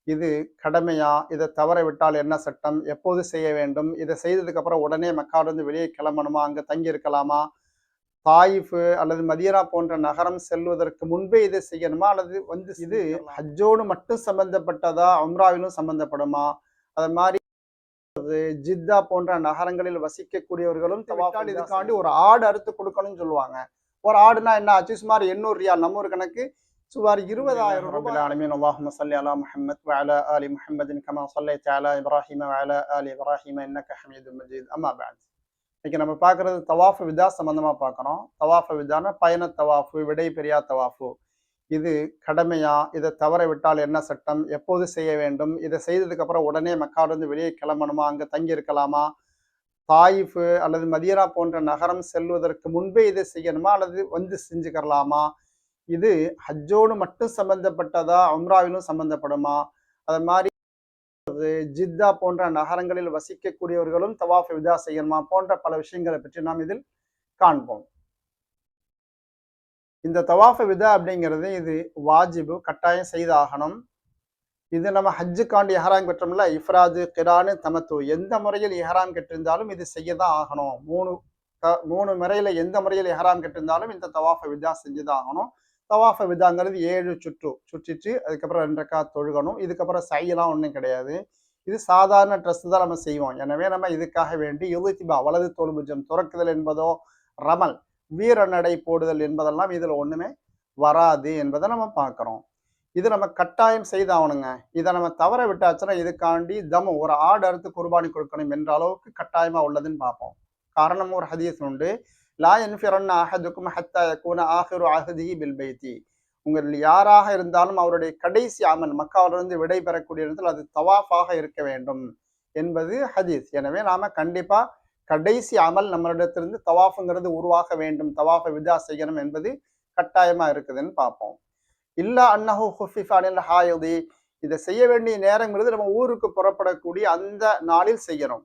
இது கடமையா? இதை தவற விட்டால் என்ன சட்டம்? எப்போது செய்ய வேண்டும்? இதை செய்ததுக்கு அப்புறம் உடனே மக்காவிலிருந்து வெளியே கிளம்பணுமா? அங்க தங்கி இருக்கலாமா? தாயிஃப் அல்லது மதீனா போன்ற நகரம் செல்வதற்கு முன்பே இதை செய்யணுமா? அல்லது இது ஹஜ்ஜோடு மட்டும் சம்பந்தப்பட்டதா? உம்ராவிலும் சம்பந்தப்படுமா? அது மாதிரி ஜித்தா போன்ற நகரங்களில் வசிக்கக்கூடியவர்களும் தவாஃப் இதுக்காண்டி ஒரு ஆடு அறுத்து கொடுக்கணும்னு சொல்லுவாங்க. ஒரு ஆடுனா என்ன ஆச்சு? சுமார் 800 ரியால், நம்ம ஊர் கணக்கு சுமார் 20,000 ரூபாய். ஆலமீன். அல்லாஹும்ம ஸல்லி அலா முஹம்மத் வ அலா ஆலி முஹம்மதின் கமா ஸல்லைத அலா இப்ராஹீம வ அலா ஆலி இப்ராஹீம இன்னக ஹமீதும் மஜீத். அம்மா பஅத். இன்னைக்கு நம்ம பார்க்கறது தவாஃப் விதா சம்பந்தமா பார்க்கறோம். தவாஃப் விதான பயண தவாஃப், விடை பெரியா தவாஃப். இது கடமையா? இதை தவற விட்டால் என்ன சட்டம்? எப்போது செய்ய வேண்டும்? இதை செய்ததுக்கு அப்புறம் உடனே மக்காவிலிருந்து வெளியே கிளம்பணுமா? அங்க தங்கி இருக்கலாமா? தாயிஃப் அல்லது மதீனா போன்ற நகரம் செல்வதற்கு முன்பே இதை செய்யணுமா? அல்லது செஞ்சுக்கலாமா? இது ஹஜ்ஜோடு மட்டும் சம்பந்தப்பட்டதா? உம்ராவிலும் சம்பந்தப்படுமா? அது மாதிரி ஜித்தா போன்ற நகரங்களில் வசிக்கக்கூடியவர்களும் தவாஃப் விதா செய்யணுமா? போன்ற பல விஷயங்களை பற்றி நாம் இதில் காண்போம். இந்த தவாஃப் விதா அப்படிங்கிறது இது வாஜிபு, கட்டாயம் செய்தாகணும். இது நம்ம ஹஜ்ஜுக்காண்டி இஹ்ராம் கட்டுறோம்ல, இஃப்ராது, கிரானு, தமத்து, எந்த முறையில் இஹ்ராம் கட்டிருந்தாலும் இது செய்யதான் ஆகணும். மூணு முறையில எந்த முறையில் இஹ்ராம் கட்டிருந்தாலும் இந்த தவாஃப விதா செஞ்சுதான் ஆகணும். தவாஃப விதாங்கிறது 7 சுற்றிட்டு அதுக்கப்புறம் 2 ரக்காத் தொழுகணும். இதுக்கப்புறம் சையெல்லாம் ஒன்றும் கிடையாது. இது சாதாரண ட்ரெஸ் தான் நம்ம செய்வோம். எனவே நம்ம இதுக்காக வேண்டி இழுத்திபா, வலது தோல்புஜம் துறக்குதல் என்பதோ, ரமல் வீர நடை போடுதல் என்பதெல்லாம் இதுல ஒண்ணுமே வராது என்பதை நம்ம பார்க்கிறோம். இது நம்ம கட்டாயம் செய்தாகணுங்க. இதை நம்ம தவற விட்டாச்சுன்னா இதுக்காண்டி ஒரு ஆடு அறுத்து குர்பானி கொடுக்கணும் என்ற அளவுக்கு கட்டாயமா உள்ளதுன்னு பார்ப்போம். காரணம் ஒரு ஹதீஸ் உண்டு. லா யன்ஃபிரன்ன அஹதுக்கும் ஹத்தா யகூன ஆஹிரு அஹ்திஹி பில் பைத்தி. உங்களில் யாராக இருந்தாலும் அவருடைய கடைசி அமல் மக்காவிலிருந்து விடை பெறக்கூடிய இடத்தில் அது தவாஃபாக இருக்க வேண்டும் என்பது ஹதீஸ். எனவே நாம கண்டிப்பா கடைசி அமல் நம்மளிடத்திலிருந்து தவாஃபுங்கிறது உருவாக வேண்டும், தவாஃபை விதா செய்யணும் என்பது கட்டாயமா இருக்குதுன்னு பார்ப்போம். இல்லா அன்னஹு ஹுஃபிஃப அனில் ஹாயிதி. இதை செய்ய வேண்டிய நேரங்கிறது நம்ம ஊருக்கு புறப்படக்கூடிய அந்த நாளில் செய்யணும்.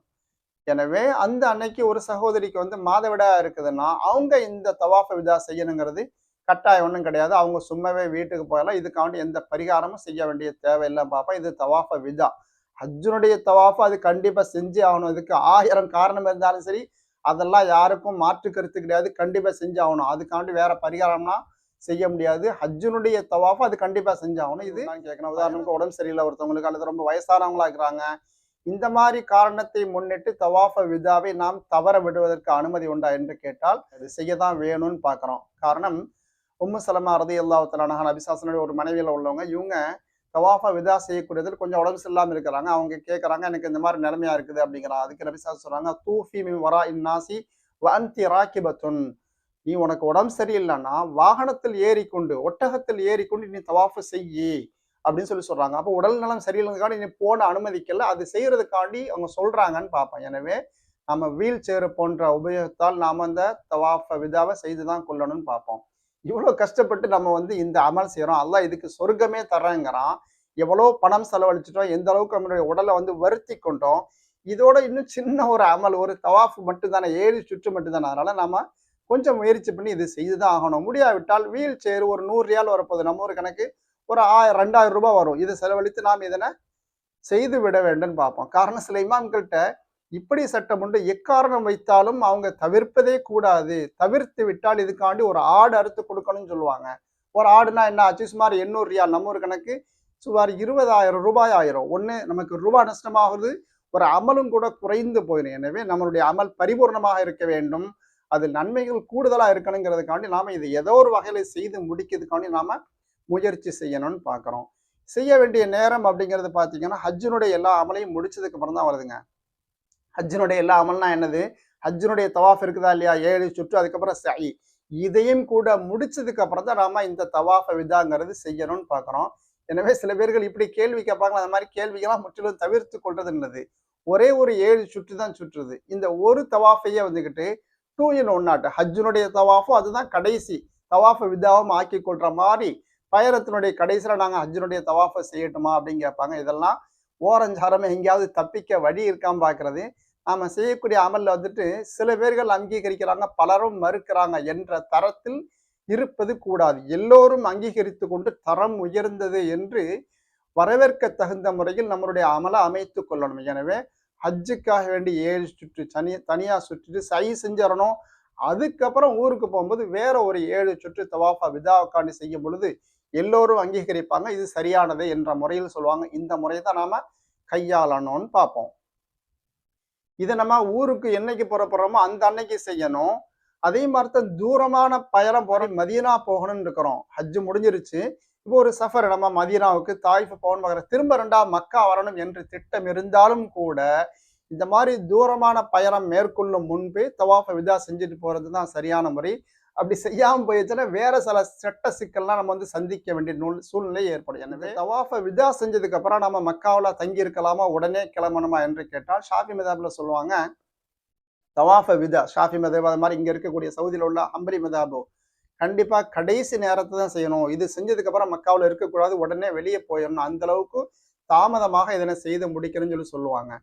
எனவே அந்த அன்னைக்கு ஒரு சகோதரிக்கு மாதவிடா இருக்குதுன்னா அவங்க இந்த தவாஃப விதா செய்யணுங்கிறது கட்டாயம் ஒன்றும் கிடையாது. அவங்க சும்மாவே வீட்டுக்கு போயலாம். இதுக்காண்டி எந்த பரிகாரமும் செய்ய வேண்டிய தேவையில்லை பார்ப்போம். இது தவாஃப விதா. ஹஜ்ஜுனுடைய தவாஃபு அது கண்டிப்பா செஞ்சே ஆகணும். இதுக்கு 1000 காரணம் இருந்தாலும் சரி, அதெல்லாம் யாருக்கும் மாற்று கருத்து கிடையாது. கண்டிப்பா செஞ்சு ஆகணும். அதுக்காண்டி வேற பரிகாரம்னா செய்ய முடியாது. ஹஜ்ஜுனுடைய தவாஃபு அது கண்டிப்பா செஞ்சாகணும். இது நான் கேட்கணும். உதாரணத்துக்கு உடம்பு சரியில்லை ஒருத்தவங்களுக்கு, அல்லது ரொம்ப வயசானவங்களா இருக்கிறாங்க. இந்த மாதிரி காரணத்தை முன்னிட்டு தவாஃப விதாவை நாம் தவற விடுவதற்கு அனுமதி உண்டா என்று கேட்டால் அது செய்யதான் வேணும்னு பார்க்கிறோம். காரணம், உம்மு சலமா ரலியல்லாஹு தஆலா அன்ஹா நபிசாசனுடைய ஒரு மனைவியில உள்ளவங்க. இவங்க தவாஃப விதா செய்யக்கூடியதில் கொஞ்சம் உடம்பு சரியில்லாமல் இருக்கிறாங்க. அவங்க கேட்கறாங்க, எனக்கு இந்த மாதிரி நிலைமையா இருக்குது அப்படிங்கிறாங்க. அதுக்கு நபிசாஸ் சொல்றாங்க, தூஃபி மின் வரா இன்னாசி வ அன்தி ராக்கிபத்துன். நீ உனக்கு உடம்பு சரியில்லைன்னா வாகனத்தில் ஏறிக்கொண்டு, ஒட்டகத்தில் ஏறிக்கொண்டு நீ தவாஃபு செய்யி அப்படின்னு சொல்றாங்க. அப்போ உடல் நலம் சரியில்லைங்கிறதுக்காண்டி நீ போட அனுமதிக்கல, அது செய்யறதுக்காண்டி அவங்க சொல்றாங்கன்னு பார்ப்போம். எனவே நம்ம வீல் சேர் போன்ற உபயோகத்தால் நாம அந்த தவாஃப விதாவை செய்துதான் கொள்ளணும்னு பார்ப்போம். இவ்வளவு கஷ்டப்பட்டு நம்ம இந்த அமல் செய்யறோம். அல்லாஹ் இதுக்கு சொர்க்கமே தர்றேங்கிறான். எவ்வளோ பணம் செலவழிச்சிட்டோம், எந்த அளவுக்கு நம்மளுடைய உடலை வருத்தி கொண்டோம். இதோட இன்னும் சின்ன ஒரு அமல், ஒரு தவாஃப் மட்டும் தானே, 7 சுற்று மட்டும் தானே. அதனால நாம கொஞ்சம் முயற்சி பண்ணி இது செய்துதான் ஆகணும். முடியாவிட்டால் வீல் சேர் ஒரு 100 ரியால் வரப்போகுது. நம்ம ஒரு கணக்கு ஒரு 2000 ரூபாய் வரும். இது செலவழித்து நாம் இதனை செய்து விட வேண்டும் பார்ப்போம். காரணம், சில இமாம்கள்கிட்ட இப்படி சட்டம் உண்டு. எக்காரணம் வைத்தாலும் அவங்க தவிர்ப்பதே கூடாது. தவிர்த்து விட்டால் இதுக்காண்டி ஒரு ஆடு அறுத்து கொடுக்கணும்னு சொல்லுவாங்க. ஒரு ஆடுனா என்ன ஆச்சு? சுமார் 800 ரியால், நம்ம ஒரு கணக்கு சுமார் 20,000 ரூபாய் ஆயிரும். ஒண்ணு நமக்கு ரூபாய் நஷ்டமாகுது, ஒரு அமலும் கூட குறைந்து போயிடும். எனவே நம்மளுடைய அமல் பரிபூர்ணமாக இருக்க வேண்டும், அது நன்மைகள் கூடுதலா இருக்கணுங்கிறதுக்காண்டி நாம இது ஏதோ ஒரு வகையில செய்து முடிக்கிறதுக்காண்டி நாம முயற்சி செய்யணும்னு பார்க்கிறோம். செய்ய வேண்டிய நேரம் அப்படிங்கிறது பார்த்தீங்கன்னா, ஹஜ்ஜினுடைய எல்லா அமலையும் முடிச்சதுக்கு அப்புறம் தான் வருதுங்க. ஹஜ்ஜினுடைய எல்லா அமல்னா என்னது? ஹஜ்ஜினுடைய தவாஃப் இருக்குதா இல்லையா? 7 சுற்று, அதுக்கப்புறம் சஇ. இதையும் கூட முடிச்சதுக்கு அப்புறம் தான் நாம இந்த தவாஃப விதாங்கிறது செய்யணும்னு பார்க்கிறோம். எனவே சில பேர்கள் இப்படி கேள்வி கேட்பாங்க. அந்த மாதிரி கேள்விகள்லாம் முற்றிலும் தவிர்த்து கொள்றது நல்லது. ஒரே ஒரு 7 சுற்று தான் சுற்றுது. இந்த ஒரு தவாஃபையே 2 in 1 ஹஜ்ஜினுடைய தவாஃபும் அதுதான் கடைசி தவாஃப விதாவும் ஆக்கி கொள்ற மாதிரி பயணத்தினுடைய கடைசியில நாங்க ஹஜ்ஜினுடைய தவாஃபை செய்யட்டுமா அப்படின்னு கேட்பாங்க. இதெல்லாம் ஓரஞ்சாரமே எங்கேயாவது தப்பிக்க வழி இருக்காம பார்க்கறது. நாம செய்யக்கூடிய அமல்ல சில பேர்கள் அங்கீகரிக்கிறாங்க, பலரும் மறுக்கிறாங்க என்ற தரத்தில் இருப்பது கூடாது. எல்லோரும் அங்கீகரித்து கொண்டு தரம் உயர்ந்தது என்று வரவேற்க தகுந்த முறையில் நம்மளுடைய அமலை அமைத்து கொள்ளணும். எனவே ஹஜ்ஜுக்காக வேண்டி 7 சுற்று தனியா சுற்றிட்டு செஞ்சிடணும். அதுக்கப்புறம் ஊருக்கு போகும்போது வேற ஒரு 7 சுற்று தவாஃபா விதாவுக்காண்டி செய்யும் பொழுது எல்லோரும் அங்கீகரிப்பாங்க. இது சரியானது என்ற முறையில் சொல்லுவாங்க. இந்த முறையை தான் நாம கையாளணும்னு பார்ப்போம். இதை நம்ம ஊருக்கு என்னைக்கு புறப்படுறோமோ அந்த அன்னைக்கு செய்யணும். அதே மாதிரி தான் தூரமான பயணம் போற மதீனா போகணும்னு இருக்கிறோம். ஹஜ்ஜு முடிஞ்சிருச்சு. இப்போ ஒரு சஃபர் நம்ம மதீனாவுக்கு தாயிஃப் போகணும் பார்க்குறோம். திரும்ப 2ஆவது மக்கா வரணும் என்று திட்டம் இருந்தாலும் கூட இந்த மாதிரி தூரமான பயணம் மேற்கொள்ளும் முன்பே தவாஃப விதா செஞ்சுட்டு போறது தான் சரியான முறை. அப்படி செய்யாம போயிடுச்சுன்னா வேற சில சட்ட சிக்கல்லாம் நம்ம வந்து சந்திக்க வேண்டிய சூழ்நிலை ஏற்படும். எனவே தவாஃப விதா செஞ்சதுக்கு அப்புறம் நம்ம மக்காவில் தங்கி இருக்கலாமா, உடனே கிளம்பணுமா என்று கேட்டால் ஷாஃபி மதாப்ல சொல்லுவாங்க, தவாஃப விதா ஷாஃபி மதாப் அது மாதிரி இங்க இருக்கக்கூடிய சவுதியில் உள்ள ஹம்பரி மதாபு கண்டிப்பா கடைசி நேரத்தை தான் செய்யணும். இது செஞ்சதுக்கு அப்புறம் மக்காவில் இருக்கக்கூடாது, உடனே வெளியே போயிடணும். அந்த அளவுக்கு தாமதமாக இதனை செய்து முடிக்கணும்னு சொல்லுவாங்க.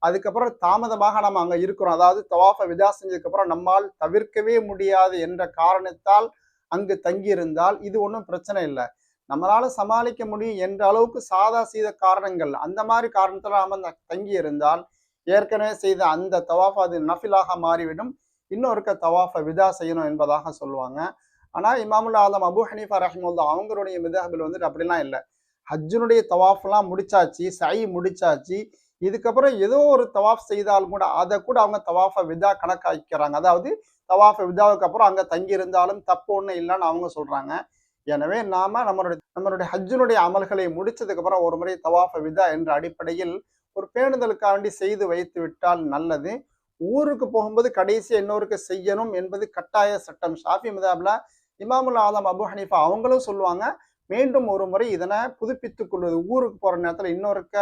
அதுக்கப்புறம் தாமதமாக நம்ம அங்க இருக்கிறோம். அதாவது தவாஃப விதா செஞ்சதுக்கு அப்புறம் நம்மால் தவிர்க்கவே முடியாது என்ற காரணத்தால் அங்கு தங்கி இருந்தால் இது ஒன்றும் பிரச்சனை இல்லை. நம்மளால சமாளிக்க முடியும் என்ற அளவுக்கு சாதா சீத காரணங்கள் அந்த மாதிரி காரணத்துல நாம தங்கி இருந்தால் ஏற்கனவே செய்த அந்த தவாஃப் அது நஃபிலாக மாறிவிடும். இன்னொருக்க தவாஃப விதா செய்யணும் என்பதாக சொல்லுவாங்க. ஆனா இமாமுல் ஆலம் அபு ஹனீஃபா ரஹிமுல்லா அவங்களுடைய மிதஹபில் வந்துட்டு அப்படிலாம் இல்லை. ஹஜ்ஜினுடைய தவாஃப்லாம் முடிச்சாச்சு, சை முடிச்சாச்சு, இதுக்கப்புறம் ஏதோ ஒரு தவாஃப் செய்தாலும் கூட அதை கூட அவங்க தவாஃப விதா கணக்காக்கிறாங்க. அதாவது தவாஃப விதாவுக்கு அப்புறம் அங்க தங்கி இருந்தாலும் தப்பு ஒன்றும் இல்லைன்னு அவங்க சொல்றாங்க. எனவே நாம நம்மளுடைய ஹஜ்ஜினுடைய அமல்களை முடிச்சதுக்கு அப்புறம் ஒரு முறை தவாஃப விதா என்ற அடிப்படையில் ஒரு பேணுதலுக்காண்டி செய்து வைத்து விட்டால் நல்லது. ஊருக்கு போகும்போது கடைசியா இன்னொருக்கு செய்யணும் என்பது கட்டாய சட்டம். ஷாஃபி மதாப்ல இமாமுல் ஆலம் அபு ஹனீஃபா அவங்களும் சொல்லுவாங்க, மீண்டும் ஒரு முறை இதனை புதுப்பித்துக் கொள்வது ஊருக்கு போற நேரத்துல இன்னொருக்க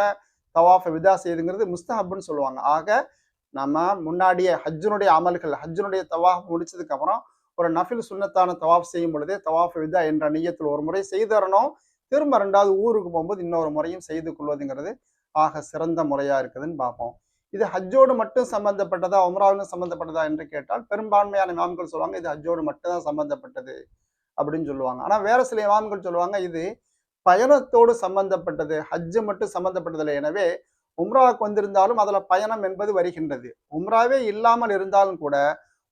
தவாஃப விதா செய்யுதுங்கிறது முஸ்தஹப்னு சொல்லுவாங்க. ஆக நம்ம முன்னாடியே ஹஜ்ஜினுடைய அமல்கள் ஹஜ்ஜினுடைய தவாஃப் முடிச்சதுக்கு அப்புறம் ஒரு நஃபில் சுன்னத்தான தவாஃப் செய்யும் பொழுதே தவாஃப் விதா என்ற நியத்தில் ஒரு முறை செய்தரணும். திரும்ப 2வது ஊருக்கு போகும்போது இன்னொரு முறையும் செய்து கொள்வதுங்கிறது ஆக சிறந்த முறையா இருக்குதுன்னு பார்ப்போம். இது ஹஜ்ஜோடு மட்டும் சம்பந்தப்பட்டதா, உம்ராவுக்கும் சம்பந்தப்பட்டதா என்று கேட்டால் பெரும்பான்மையான இமாம்கள் சொல்லுவாங்க இது ஹஜ்ஜோடு மட்டும் தான் சம்பந்தப்பட்டது அப்படின்னு சொல்லுவாங்க. ஆனா வேற சில இமாம்கள் சொல்லுவாங்க இது பயணத்தோடு சம்பந்தப்பட்டது, ஹஜ்ஜு மட்டும் சம்பந்தப்பட்டதில்லை. எனவே உம்ராவுக்கு வந்திருந்தாலும் அதுல பயணம் என்பது வருகின்றது. உம்ராவே இல்லாமல் இருந்தாலும் கூட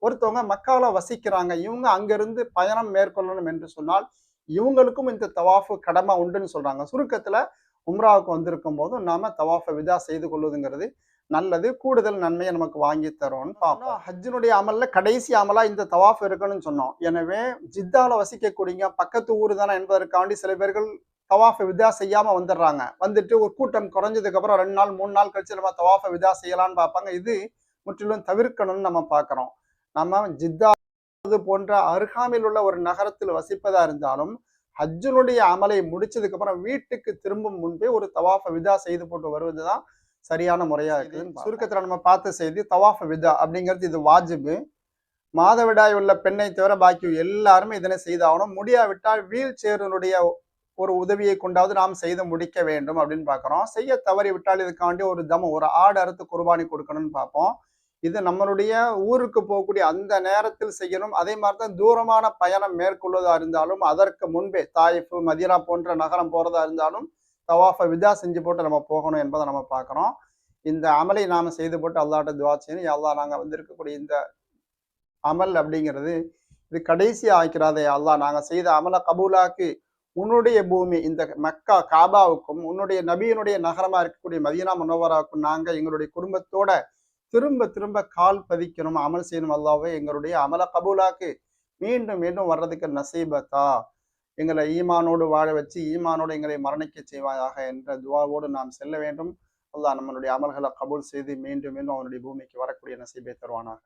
ஒருத்தவங்க மக்காவில வசிக்கிறாங்க, இவங்க அங்கிருந்து பயணம் மேற்கொள்ளணும் என்று சொன்னால் இவங்களுக்கும் இந்த தவாஃபு கடமை உண்டுன்னு சொல்றாங்க. சுருக்கத்துல உம்ராவுக்கு வந்திருக்கும் போதும் நாம தவாஃப விதா செய்து கொள்வதுங்கிறது நல்லது, கூடுதல் நன்மையை நமக்கு வாங்கி தரோம்னு பார்ப்போம். ஹஜ்ஜினுடைய அமல்ல கடைசி அமலா இந்த தவாஃப் இருக்கணும்னு சொன்னோம். எனவே ஜித்தால வசிக்கக்கூடிய பக்கத்து ஊர் தானே என்பதற்காண்டி சில பேர்கள் தவாஃப விதா செய்யாம வந்துடுறாங்க. வந்துட்டு ஒரு கூட்டம் குறைஞ்சதுக்கு அப்புறம் 2 நாள் 3 நாள் கழிச்சு நம்ம தவாஃப விதா செய்யலாம்னு பார்ப்பாங்க. இது முற்றிலும் தவிர்க்கணும்னு நம்ம பார்க்கிறோம். நம்ம ஜித்தா போன்ற அருகாமையில் உள்ள ஒரு நகரத்தில் வசிப்பதா இருந்தாலும் ஹஜ்ஜினுடைய அமலை முடிச்சதுக்கு அப்புறம் வீட்டுக்கு திரும்பும் முன்பே ஒரு தவாஃப விதா செய்து போட்டு வருவதுதான் சரியான முறையா இருக்குது. சுருக்கத்துல நம்ம பார்த்த செய்தி தவாஃப விதா அப்படிங்கிறது இது வாஜிபு. மாதவிடாய் உள்ள பெண்ணை தவிர பாக்கி எல்லாருமே இதனை செய்தாகணும். முடியாவிட்டால் வீல் சேருடைய ஒரு உதவியை கொண்டாவது நாம் செய்து முடிக்க வேண்டும் அப்படின்னு பார்க்கிறோம். செய்ய தவறி விட்டால் இதுக்காண்டி ஒரு ஆடு அறுத்து குர்பானி கொடுக்கணும்னு பார்ப்போம். இது நம்மளுடைய ஊருக்கு போகக்கூடிய அந்த நேரத்தில் செய்யணும். அதே மாதிரி தான் தூரமான பயணம் மேற்கொள்வதா இருந்தாலும் அதற்கு முன்பே தாயிஃப் மதீனா போன்ற நகரம் போறதா இருந்தாலும் தவாஃப விதா செஞ்சு போட்டு நம்ம போகணும் என்பதை நம்ம பார்க்கிறோம். இந்த அமலை நாம செய்து போட்டு அல்லாஹ்ட்ட துஆ செய்யணும். யா அல்லாஹ் நாங்க வந்திருக்கக்கூடிய இந்த அமல் அப்படிங்கிறது இது கடைசி ஆக்கிறாதே அல்லாஹ், நாங்க செய்த அமல கபூலாக்கு உன்னுடைய பூமி இந்த மக்கா காபாவுக்கும் உன்னுடைய நபியினுடைய நகரமா இருக்கக்கூடிய மதீனா முனவராவுக்கும் நாங்க எங்களுடைய குடும்பத்தோட திரும்ப திரும்ப கால் பதிக்கணும், அமல் செய்யணும். அல்லாஹ்வே எங்களுடைய அமல கபூலாக்கு மீண்டும் மீண்டும் வர்றதுக்கு நசீபத்தா, எங்களை ஈமானோடு வாழ வச்சு ஈமானோடு எங்களை மரணிக்க செய்வாயாக என்ற துவாவோடு நாம் செல்ல வேண்டும். அல்லாஹ் நம்மளுடைய அமல்களை கபூல் செய்து மீண்டும் மீண்டும் அவனுடைய பூமிக்கு வரக்கூடிய நசீபை தருவானாக.